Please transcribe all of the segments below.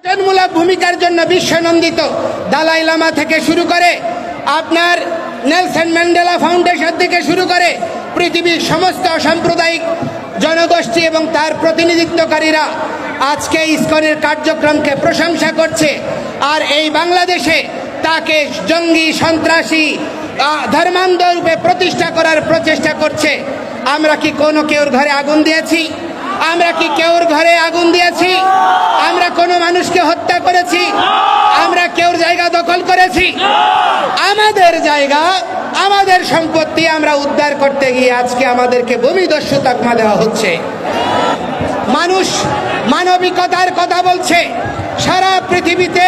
গঠনমূলক ভূমিকার জন্য বিশ্বনন্দিত দালাই লামা থেকে শুরু করে আপনার নেলসন ম্যান্ডেলা ফাউন্ডেশন থেকে শুরু করে পৃথিবীর সমস্ত সাম্প্রদায়িক জনগোষ্ঠী এবং তার প্রতিনিধিত্বকারীরা আজকে ইসকনের কার্যক্রমকে প্রশংসা করছে। আর এই বাংলাদেশে তাকে জঙ্গি সন্ত্রাসী ধর্মান্ধ রূপে প্রতিষ্ঠা করার প্রচেষ্টা করছে। আমরা কি কোনো কেউর ঘরে আগুন দিয়েছি? আমরা কি কেউর ঘরে আগুন দিয়েছি? আমরা কোনো মানুষকে হত্যা করেছি? আমরা কেউর জায়গা দখল করেছি? আমাদের জায়গা, আমাদের সম্পত্তি আমরা উদ্ধার করতে গিয়ে আজকে আমাদেরকে ভূমিদস্যু তকমা দেওয়া হচ্ছে। মানুষ মানবিকতার কথা বলছে, সারা পৃথিবীতে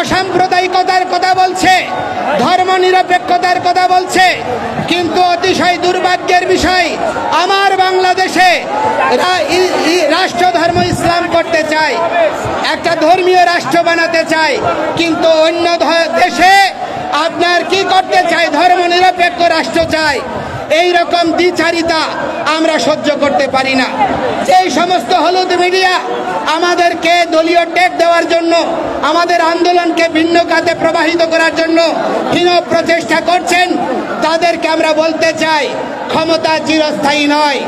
অসাম্প্রদায়িকতার কথা বলছে, ধর্মনিরপেক্ষতার কথা বলছে, কিন্তু অতিশয় দুর্ভাগ্যের বিষয় আমার বাংলাদেশে রাষ্ট্র ধর্ম ইসলাম করতে চায়, একটা ধর্মীয় রাষ্ট্র বানাতে চায়, কিন্তু অন্য দেশে আপনার কি করতে চায়? ধর্মনিরপেক্ষ রাষ্ট্র চায়। এই রকম দ্বিচারিতা আমরা সহ্য করতে পারি না। এই সমস্ত হলুদ মিডিয়া আমাদেরকে দলীয় টেক দেওয়ার জন্য, আমাদের আন্দোলনকে ভিন্ন খাতে প্রবাহিত করার জন্য হীন প্রচেষ্টা করছেন, তাদেরকে আমরা বলতে চাই, ক্ষমতা চিরস্থায়ী নয়,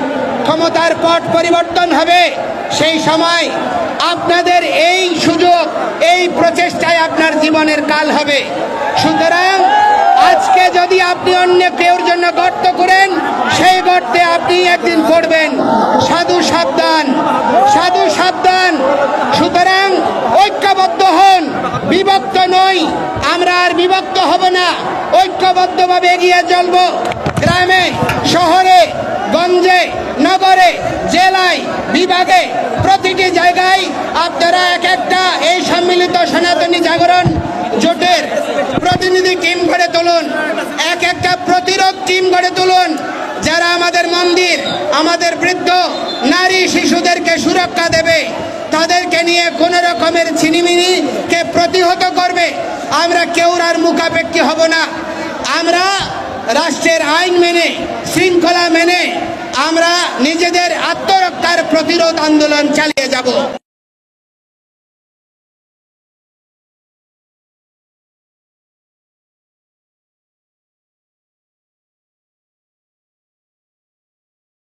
ক্ষমতার পট পরিবর্তন হবে। সেই সময় আপনাদের এই সুযোগ, এই প্রচেষ্টায় আপনার জীবনের কাল হবে। সুতরাং আজকে যদি আপনি অন্য কেউর জন্য গর্ত করেন, সেই গর্তে আপনি একদিন পড়বেন। সাধু সাবধান, সাধু সাবধান। সুতরাং ঐক্যবদ্ধ হন, বিভক্ত নই। আমরা আর বিভক্ত হব না, ঐক্যবদ্ধভাবে এগিয়ে চলব। গ্রামে, শহরে, গঞ্জে, নগরে, জেলায়, বিভাগে, প্রতিটি জায়গায় আপনারা এক একটা এই সম্মিলিত সনাতনী জাগরণ জোটের প্রতিনিধি টিম গড়ে তুলুন, এক একটা প্রতিরোধ টিম গড়ে তুলুন, যারা আমাদের মন্দির, আমাদের বৃদ্ধ, নারী, শিশুদেরকে সুরক্ষা দেবে, তাদেরকে নিয়ে কোন রকমের ছিনিমিনিকে প্রতিহত করবে। আমরা কেউর আর মুখাপেক্ষী হব না। আমরা রাষ্ট্রের আইন মেনে, শৃঙ্খলা মেনে আমরা নিজেদের আত্মরক্ষার প্রতিরোধ আন্দোলন চালিয়ে যাব।